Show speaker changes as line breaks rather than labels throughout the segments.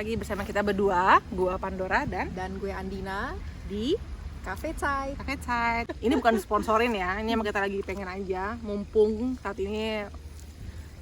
lagi bersama kita berdua, gua Pandora
dan gue Andina
di
Cafe Chai.
Cafe Chai. Ini bukan sponsorin ya, ini emang kita lagi pengen aja, mumpung saat ini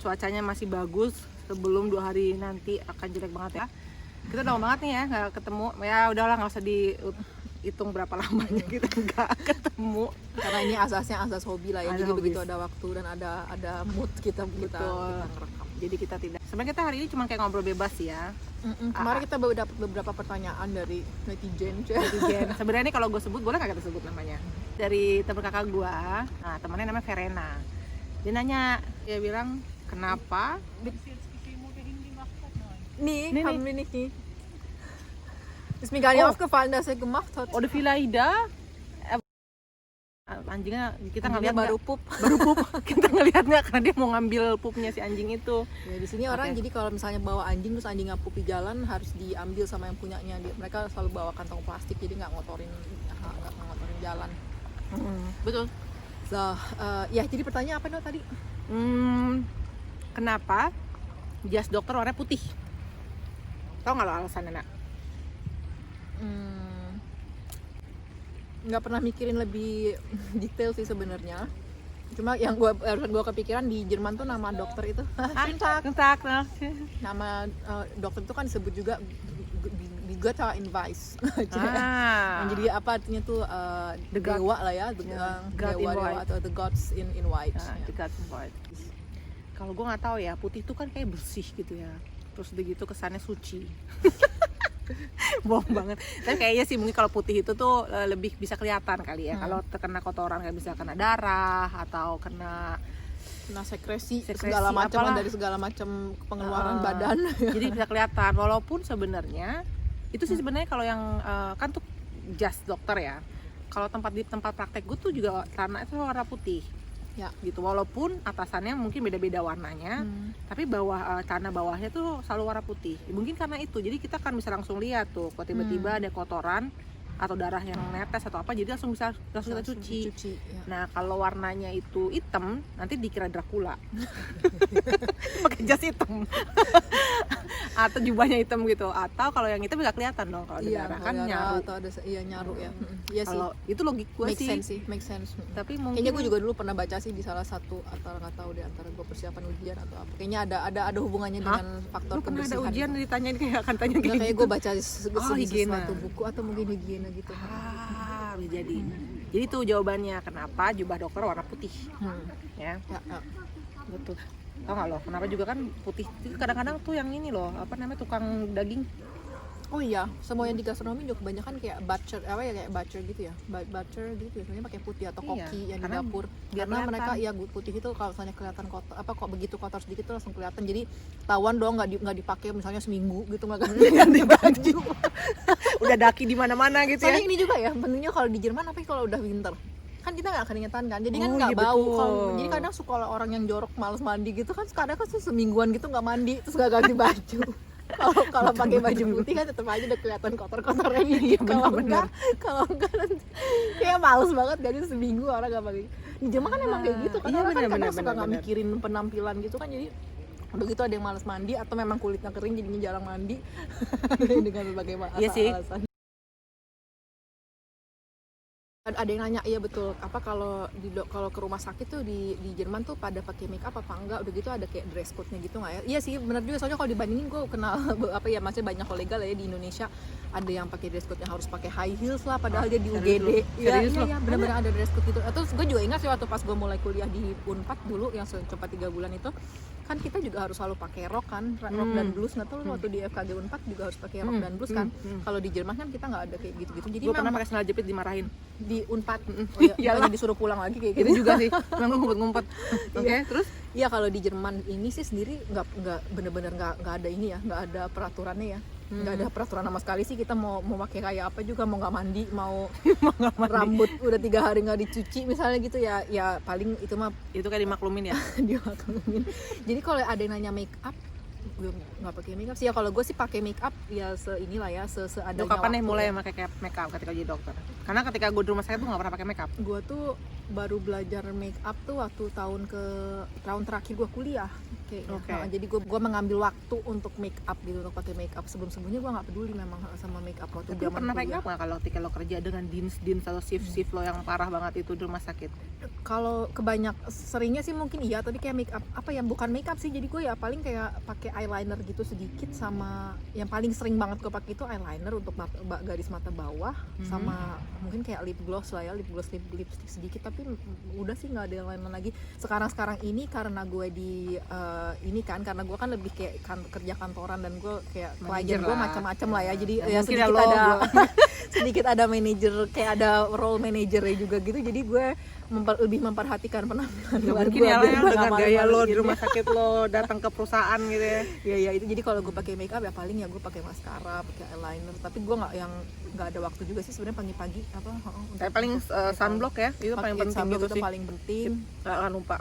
cuacanya masih bagus. Sebelum 2 hari nanti akan jelek banget ya. Kita udah lama banget nih ya nggak ketemu. Ya udahlah, nggak usah dihitung berapa lamanya kita nggak ketemu.
Karena ini asasnya asas hobi lah ya.
Ada
jadi
hobis.
begitu ada waktu dan ada mood kita ngerekam.
Jadi kita tidak. Sebenarnya kita hari ini cuma kayak ngobrol bebas ya.
Kemarin kita baru dapat beberapa pertanyaan dari netizen.
Sebenarnya kalau gue sebut boleh nggak kita sebut namanya? Dari teman kakak gue. Nah, temannya namanya Verena. Dia nanya, dia bilang kenapa?
Nee,
Nee,
haben wir nicht. Ist mir gar nicht aufgefallen, dass er gemacht hat.
Oh, Vilaida. Anjingnya kita
Anjingnya
ngeliat
baru pup.
baru pup. Kita ngelihatnya karena dia mau ngambil pupnya si anjing itu.
Ya, di sini orang jadi kalau misalnya bawa anjing terus anjingnya pup di jalan harus diambil sama yang punyanya. Mereka selalu bawa kantong plastik jadi nggak ngotorin jalan.
Betul.
So, ya jadi pertanyaan apa tadi?
Kenapa jas dokter warna putih? Tahu nggak lo alasannya, Nak?
Nggak pernah mikirin lebih detail sih sebenarnya. Cuma yang gue kepikiran di Jerman tuh nama dokter itu
Entak.
nama dokter itu kan disebut juga Götter in Weiß. Jadi apa artinya tuh dewa lah ya, dewa atau the gods in white.
The gods in white. Kalau gue nggak tahu ya, putih itu kan kayak bersih gitu ya. Terus begitu kesannya suci. Bohong banget. Tapi kayaknya sih mungkin kalau putih itu tuh lebih bisa kelihatan kali ya. Kalau terkena kotoran kayak bisa kena darah atau kena
sekresi segala macam dari segala macam pengeluaran badan.
Jadi bisa kelihatan. Walaupun sebenarnya itu sih sebenarnya kalau yang kan tuh jas dokter ya. Kalau di tempat praktek gue tuh juga tanah itu warna putih. Ya, gitu. Walaupun atasannya mungkin beda-beda warnanya, tapi tanah bawahnya tuh selalu warna putih. Mungkin karena itu, jadi kita kan bisa langsung lihat tuh, kalau tiba-tiba ada kotoran atau darah yang netes atau apa, jadi langsung kita cuci. Ya. Nah, kalau warnanya itu hitam, nanti dikira Dracula. Pakai jas hitam. Atau jubahnya hitam gitu. Atau kalau yang hitam bisa kelihatan dong kalau ada darah kan nyaru.
Atau ada nyaru ya. Iya sih.
Kalau itu logik gue sih.
Make sense.
Tapi mungkin
kayaknya gue juga dulu pernah baca sih di salah satu atau nggak tahu deh antara gue persiapan ujian atau apa. Kayaknya ada hubungannya dengan faktor kebersihan.
Ada ujian ditanyain kayak akan tanya
kayak
gitu.
gue baca sesuatu buku atau mungkin higiene gitu.
Bisa jadi. Jadi tuh jawabannya kenapa jubah dokter warna putih. Ya. Betul. Tau nggak lo? Kenapa juga kan putih? Kadang-kadang tuh yang ini loh, apa namanya, tukang daging.
Oh iya, semua yang di gastronomi juga kebanyakan kayak butcher gitu ya. Butcher gitu biasanya pakai putih atau koki yang di dapur. Karena mereka putih itu kalau misalnya kelihatan kotor, kok begitu kotor sedikit tuh langsung kelihatan. Jadi tawan dong nggak dipakai misalnya seminggu gitu nggak ganti baju.
Udah daki di mana-mana gitu ya.
Soalnya ini juga ya, pentingnya kalau di Jerman apa kalau udah winter. Kan kita nggak keringetan kan, jadi kan nggak bau. Jadi kadang suka orang yang jorok males mandi gitu kan, kadang kan semingguan gitu nggak mandi terus nggak ganti baju. Kalau pakai baju putih kan tetap aja udah kelihatan kotor-kotornya gitu. Kalau enggak nanti kayak males banget jadi seminggu orang nggak pakai. Di Jerman kan emang kayak gitu kan, orang kan kadang suka nggak mikirin penampilan gitu kan, jadi begitu ada yang males mandi atau memang kulitnya kering jadinya jarang mandi dengan berbagai alasan. Ada yang nanya, iya betul, apa kalau ke rumah sakit tuh di Jerman tuh pada pakai make up apa enggak, udah gitu ada kayak dress code-nya gitu nggak ya? Iya sih benar juga, soalnya kalau dibandingin gue kenal masih banyak kolega lah ya di Indonesia ada yang pakai dress code yang harus pakai high heels lah padahal dia di UGD. Iya benar-benar ada dress code gitu. Atau gue juga ingat sih waktu pas gue mulai kuliah di Unpad dulu yang sempat 3 bulan itu kan kita juga harus selalu pakai rok kan, rok dan blus. Nggak tahu waktu di FKG Unpad juga harus pakai rok dan blus kan. Kalau di Jerman kan kita nggak ada kayak gitu-gitu. Jadi
gue pernah pakai sandal jepit dimarahin
di Unpad. Lagi disuruh pulang lagi kayak gitu
juga sih. Memang ngumpet-ngumpet. Oke, terus?
Iya, kalau di Jerman ini sih sendiri nggak bener-bener nggak ada ini ya, nggak ada peraturannya ya. Nggak ada peraturan sama sekali sih, kita mau pakai kayak apa juga, mau nggak mandi, mau rambut udah 3 hari nggak dicuci misalnya gitu ya paling itu mah
itu kayak dimaklumin ya.
Dimaklumin. Jadi kalau ada yang nanya make up, gue nggak pakai make up sih ya. Kalau gue sih pakai make up ya seadanya.
Lu kapan nih mulai pakai make up ketika jadi dokter? Karena ketika gue di rumah sakit tuh nggak pernah pakai make up.
Gue tuh baru belajar make up tuh waktu tahun terakhir gue kuliah. kayaknya.
Oke.
Jadi gue mengambil waktu untuk make up gitu, untuk pakai make up. Sebelumnya gue nggak peduli memang sama make up waktu
Tapi
zaman
pernah make
kuliah.
up nggak kalau ketika lo kerja dengan dins atau shift lo yang parah banget itu di rumah sakit?
Kalau seringnya sih mungkin iya, tapi kayak make up apa ya, bukan make up sih, jadi gue ya paling kayak pakai eyeliner gitu sedikit, sama yang paling sering banget gue pakai itu eyeliner untuk garis mata bawah, sama mungkin kayak lip gloss lah ya, lipstick sedikit, tapi udah sih nggak ada yang lain lagi. Sekarang ini karena gue di ini kan, karena gue kan lebih kayak kerja kantoran dan gue kayak klien gue macam-macam lah ya, jadi ya sedikit ada sedikit ada manajer, kayak ada role manajernya juga gitu, jadi gue lebih memperhatikan penampilan luar
mungkin
gue
ya dengan gaya lo di
gitu.
rumah sakit lo datang ke perusahaan gitu ya.
Ya itu, jadi kalau gue pakai make up ya paling ya gue pakai maskara, pakai eyeliner, tapi gue nggak ada waktu juga sih sebenarnya pagi-pagi apa.
Kayak paling sunblock ya, itu paling penting
sunblock
gitu
itu
sih.
paling penting.
Nggak akan lupa.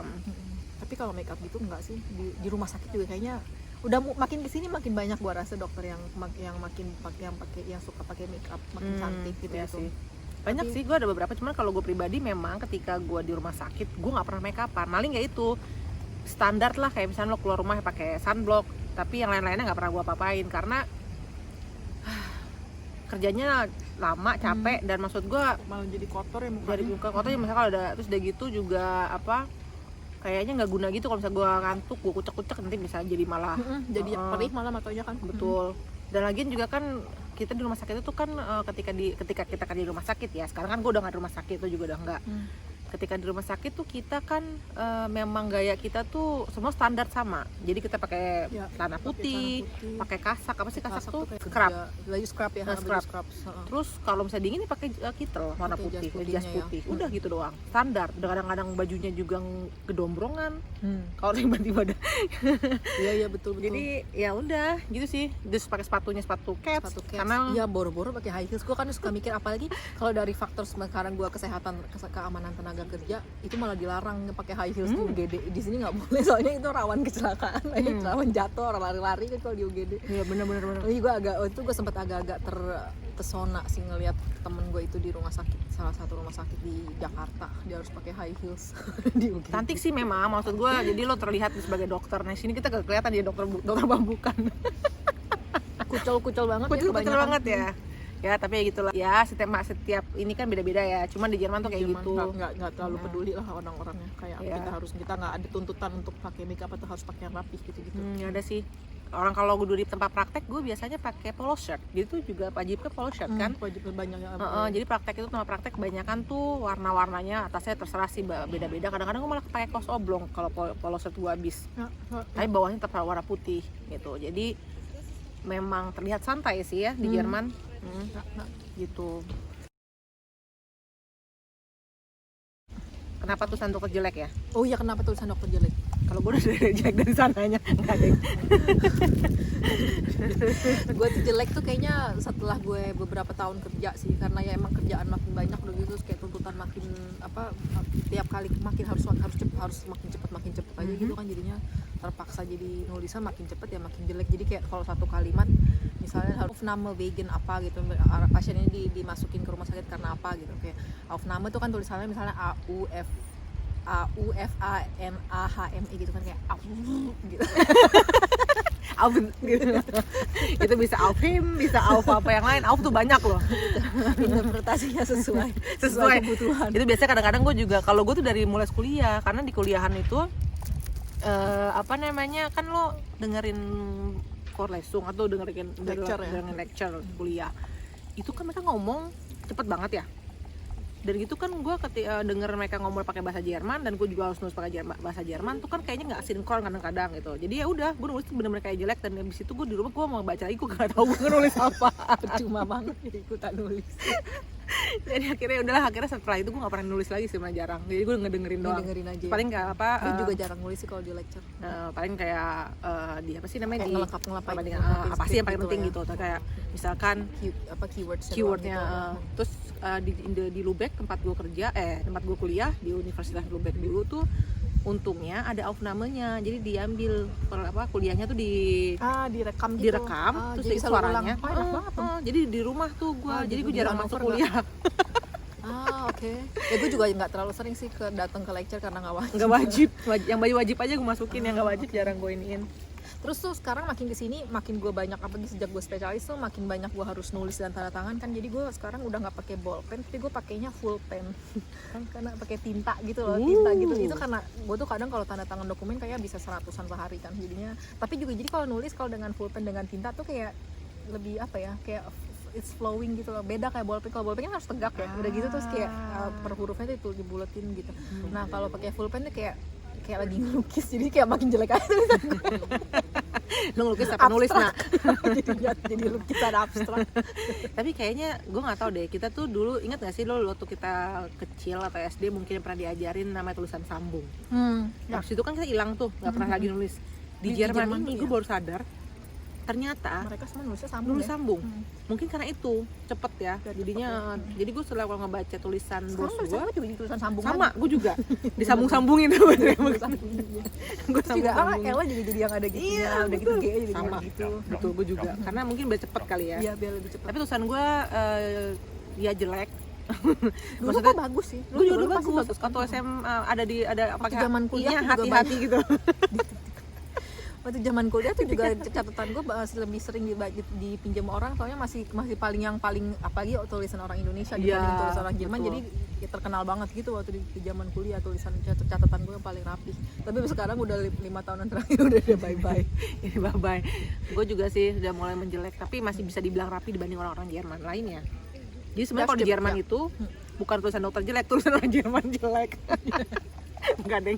Tapi kalau make up gitu enggak sih, di rumah sakit juga kayaknya udah makin kesini makin banyak gue rasa dokter yang suka pakai make up makin cantik gitu
ya
gitu.
Sih. Banyak sih, gue ada beberapa, cuman kalau gue pribadi memang ketika gue di rumah sakit gue nggak pernah make upan, maling ya itu standar lah, kayak misalnya lo keluar rumah pakai sunblock, tapi yang lain-lainnya nggak pernah gue apa-apain karena kerjanya lama, capek, dan maksud gue
Malah jadi kotor ya muka.
dari muka kotor ya, misalnya kalau ada terus udah gitu juga apa, kayaknya nggak guna gitu kalau misalnya gue ngantuk, gue kucek-kucek nanti bisa jadi malah
jadi perih malah matanya kan.
betul. Dan lagian juga kan kita di rumah sakit itu kan ketika kita kerja di rumah sakit ya, sekarang kan gue udah nggak di rumah sakit, itu juga udah nggak. Ketika di rumah sakit tuh kita kan memang gaya kita tuh semua standar sama, jadi kita pakai celana putih, pakai kasak, apa sih kasak tuh scrub,
baju scrub ya,
scrub. Terus kalau misalnya dingin nih pakai kittel warna putih, jas putih, udah gitu doang, standar. Kadang-kadang bajunya juga gedombrongan kalau tiba-tiba ada.
Iya betul.
Jadi ya udah gitu sih, terus pakai sepatu cats. Karena
ya boro-boro pakai high heels. Gue kan suka mikir, apalagi kalau dari faktor sekarang gue kesehatan, keamanan tenaga kerja, itu malah dilarang pakai high heels di UGD. Di sini nggak boleh, soalnya itu rawan kecelakaan, rawan jatuh, orang lari-lari kan kalau di UGD.
iya benar.
Jadi gue sempat agak terpesona sih ngelihat temen gue itu di rumah sakit, salah satu rumah sakit di Jakarta, dia harus pakai high heels di UGD.
Cantik sih memang, maksud gue, jadi lo terlihat sebagai dokter. Nah sini kita gak kelihatan dia dokter bambukan.
Kucel banget
Kucel banget ya. Ya tapi ya gitulah ya, setiap ini kan beda-beda ya, cuman di Jerman tuh kayak gitu
nggak terlalu peduli lah orang-orangnya, kayak kita nggak ada tuntutan untuk pakai makeup atau harus pakai yang rapih gitu.
Ya ada sih orang, kalau gue dulu di tempat praktek gue biasanya pakai polo shirt gitu, juga wajib ke polo shirt kan.
Wajib banyak ya.
Jadi praktek itu tempat praktek kebanyakan tuh warna-warnanya, atasnya terserah sih beda-beda. Kadang-kadang gue malah pakai kaos oblong kalau polo shirt gue habis, tapi bawahnya tetap warna putih gitu. Jadi memang terlihat santai sih ya di Jerman. Gitu. Kenapa tulisan dokter jelek ya?
Oh iya, kenapa tulisan dokter jelek?
Kalau gue udah jelek dari sananya, enggak deh.
Gue tuh jelek tuh kayaknya setelah gue beberapa tahun kerja sih, karena ya emang kerjaan makin banyak udah gitu, kayak tuntutan makin tiap kali makin harus makin cepet aja gitu kan, jadinya terpaksa jadi nulisan makin cepet ya makin jelek. Jadi kayak kalau satu kalimat misalnya harus nama vegan apa gitu, pasien ini dimasukin ke rumah sakit karena apa gitu, kayak aufnahme tuh kan tulisannya misalnya AUFANAHME gitu kan, kayak gitu.
Gitu. Itu bisa Aufhim, bisa Auf apa yang lain. Auf tuh banyak loh.
Interpretasinya sesuai kebutuhan.
Itu biasanya kadang-kadang gue juga, kalau gue tuh dari mulai kuliah, karena di kuliahan itu kan lo dengerin lesung atau dengerin lecture kuliah. Itu kan mereka ngomong cepet banget ya. Dan gitu kan gue denger mereka ngomong pakai bahasa Jerman, dan gue juga harus nulis pakai bahasa Jerman tuh kan kayaknya nggak sinkron kadang-kadang gitu. Jadi ya udah, gue nulis bener-bener kayak jelek, dan habis itu gue di rumah gue mau baca lagi, gue nggak tahu gue nulis apa.
Percuma banget ikutan nulis.
Jadi akhirnya setelah itu gue nggak pernah nulis lagi sih, malah jarang. Jadi gue ngedengerin doang.
Dengerin aja.
Paling kayak apa?
Gue juga jarang nulis sih kalau di lecture.
Paling kayak di apa sih namanya,
ngelengkapin
apa sih yang paling
gitu
penting
ya.
gitu. Atau kayak misalkan keywordnya. Terus di Lübeck tempat gue kuliah di Universitas Lübeck dulu tuh, untungnya ada aufnamenya, jadi diambil kuliahnya tuh
direkam gitu.
Terus dari suaranya. Jadi di rumah tuh gue, jadi gue jarang masuk kuliah.
Oke. Ya gue juga nggak terlalu sering sih datang ke lecture karena nggak wajib.
Nggak wajib, yang wajib aja gue masukin, yang nggak wajib jarang gue iniin.
Terus tuh sekarang makin kesini makin gue banyak, apalagi sejak gue spesialis tuh makin banyak gue harus nulis dan tanda tangan kan, jadi gue sekarang udah nggak pakai bolpen tapi gue pakainya full pen kan, karena pakai tinta gitu loh, tinta gitu. Itu karena gue tuh kadang kalau tanda tangan dokumen kayak bisa 100-an sehari kan jadinya, tapi juga jadi kalau nulis kalau dengan full pen dengan tinta tuh kayak lebih apa ya, kayak it's flowing gitu loh, beda kayak bolpen. Kalau bolpen kan harus tegak ya, udah gitu terus kayak per hurufnya tuh dibuletin gitu. Nah kalau pakai full pen tuh kayak lagi ngelukis, jadi kayak makin jelek aja tulisan gue.
Lo ngelukis apa nulis nak?
jadi lukisan abstrak.
Tapi kayaknya gue nggak tahu deh, kita tuh dulu ingat nggak sih lo waktu kita kecil atau SD mungkin pernah diajarin namanya tulisan sambung. Habis itu kan kita hilang tuh, nggak pernah lagi nulis. Di Jerman ini gue baru sadar ternyata
mereka semua nulisnya sambung.
nulis sambung. Mungkin karena itu cepet ya, jadinya jadi gue setelah kalau ngebaca tulisan bos gue
juga jadi tulisan sambung
sama
lagi.
gue juga disambung-sambungin tuh gue
Gue juga
sambung-sambungin.
Ella juga jadi yang ada gitu udah gitu G jadi
sama
gitu.
betul, gue juga karena mungkin biar cepet kali ya.
Iya biar lebih cepat.
Tapi tulisan gue ya jelek.
Dulu
Maksudnya
kok bagus sih.
gue juga dulu
pasti
bagus. Waktu SMA ada pakai
zaman kuliah juga
hati-hati gitu.
Waktu zaman kuliah tuh juga catatan gue lebih sering dipinjam orang, soalnya masih paling apalagi tulisan orang Indonesia dibanding tulisan orang Jerman,
betul.
jadi ya terkenal banget gitu waktu di zaman kuliah tulisan catatan gue yang paling rapi. Tapi sekarang udah 5 tahunan terakhir udah bye bye.
Ini bye-bye. Gue juga sih udah mulai menjelek, tapi masih bisa dibilang rapi dibanding orang-orang Jerman lainnya. Jadi sebenarnya kalau di Jerman itu bukan tulisan dokter jelek, tulisan orang Jerman jelek. Enggak deng.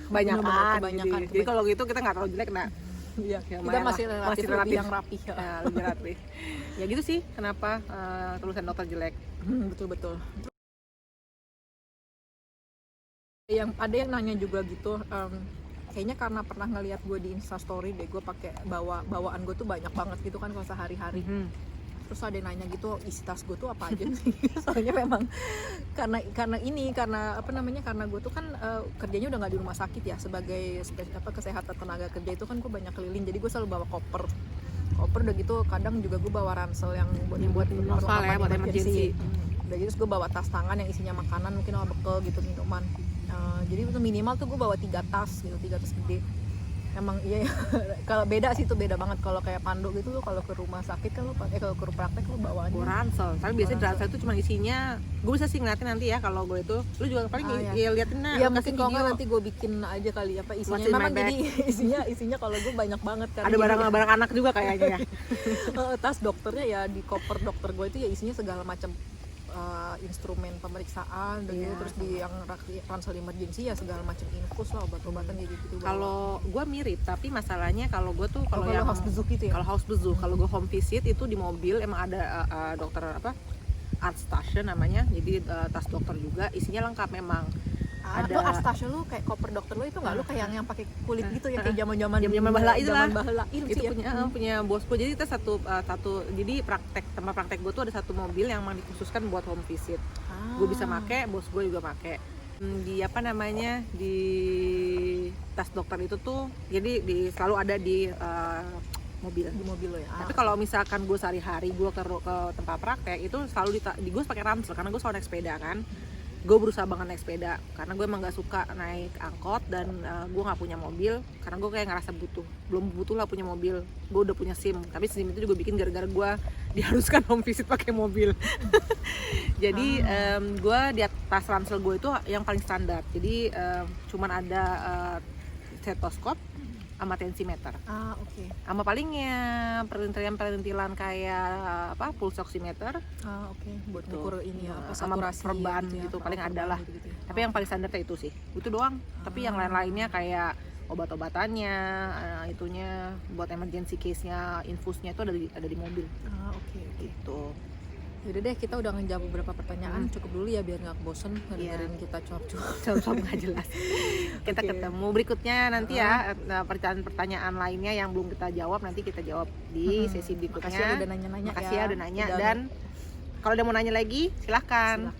Kebanyakan. Jadi kalau gitu kita nggak terlalu jelek nak.
Iya.
Ya,
Kita masih
relatif
lebih yang rapi.
Ya, lebih rapi. Ya gitu sih kenapa tulisan dokter jelek.
Betul. Yang ada yang nanya juga gitu, kayaknya karena pernah ngelihat gue di Instastory deh, gue pakai bawaan gue tuh banyak banget gitu kan kalau sehari-hari. Terus ada yang nanya gitu, isi tas gue tuh apa aja sih? Soalnya memang karena gue tuh kan kerjanya udah nggak di rumah sakit ya, sebagai kesehatan tenaga kerja itu kan gue banyak keliling, jadi gue selalu bawa koper udah gitu. Kadang juga gue bawa ransel yang buat
novel ya, buat emergency.
Udah gitu terus gue bawa tas tangan yang isinya makanan, mungkin sama bekal gitu, minuman. Jadi itu minimal tuh gue bawa 3 tas gitu, 3 tas gede. Emang iya ya. Kalau beda sih tuh beda banget. Kalau kayak Pandu gitu, kalau ke rumah sakit kan lo kalau ke praktek lo bawaannya
ransel. Tapi biasanya di ransel itu cuma isinya, gue bisa sih ngeliatin nanti ya kalau gue itu. Lu juga paling liatin nah.
Iya mungkin kalau nggak nanti gue bikin aja kali apa isinya.
Masih
memang jadi isinya kalau gue banyak banget kan.
Ada barang-barang anak juga kayaknya ya.
Tas dokternya ya, di koper dokter gue itu ya isinya segala macam instrumen pemeriksaan dan gitu. Terus di yang ransel emergency ya segala macam infus lah, obat-obatan gitu.
Kalau gue mirip, tapi masalahnya kalau gue tuh kalau yang
house besuh gitu ya.
Kalau house besuh, kalau gue home visit itu di mobil emang ada dokter art station namanya. Jadi tas dokter juga isinya lengkap memang.
Ada art station lu kayak koper dokter lu itu nggak lu kayak yang pakai kulit gitu ya, kayak zaman
bahla itu lah.
Itu
punya bosku. Jadi kita satu jadi tempat praktek gue tuh ada satu mobil yang memang dikhususkan buat home visit. Gue bisa make, bos gue juga make. Di di tas dokter itu tuh jadi selalu ada di mobil lo ya. Tapi kalau misalkan gue sehari-hari gue ke tempat praktek itu selalu gue pakai ransel karena gue selalu naik sepeda kan. Gue berusaha banget naik sepeda karena gue emang gak suka naik angkot dan gue gak punya mobil karena gue kayak ngerasa belum butuh lah punya mobil. Gue udah punya SIM, tapi SIM itu juga bikin gara-gara gue diharuskan home visit pakai mobil. Jadi gue di atas ransel gue itu yang paling standar, jadi cuman ada stetoskop sama tensimeter.
Oke.
Sama palingnya perintilan kayak pulse oximeter.
Oke. Buat ngukur ini
sama
saturasi
perban gitu, paling ada lah. Tapi yang paling standar itu sih. Itu doang. Tapi yang lain-lainnya kayak obat-obatannya, itunya buat emergency case-nya, infusnya itu ada di mobil.
Oke.
Gitu.
Yaudah deh, kita udah ngejawab beberapa pertanyaan. Cukup dulu ya biar nggak bosen dengerin kita cuap-cuap
nggak jelas. Kita ketemu berikutnya nanti ya, pertanyaan lainnya yang belum kita jawab nanti kita jawab di sesi berikutnya.
Makasih udah nanya-nanya.
Makasih ya udah nanya. Dan kalau udah mau nanya lagi silahkan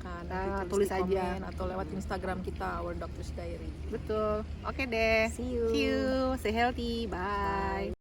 tulis aja
atau lewat Instagram kita Our Doctor's Diary.
Betul. Oke deh.
See you.
Stay healthy. Bye.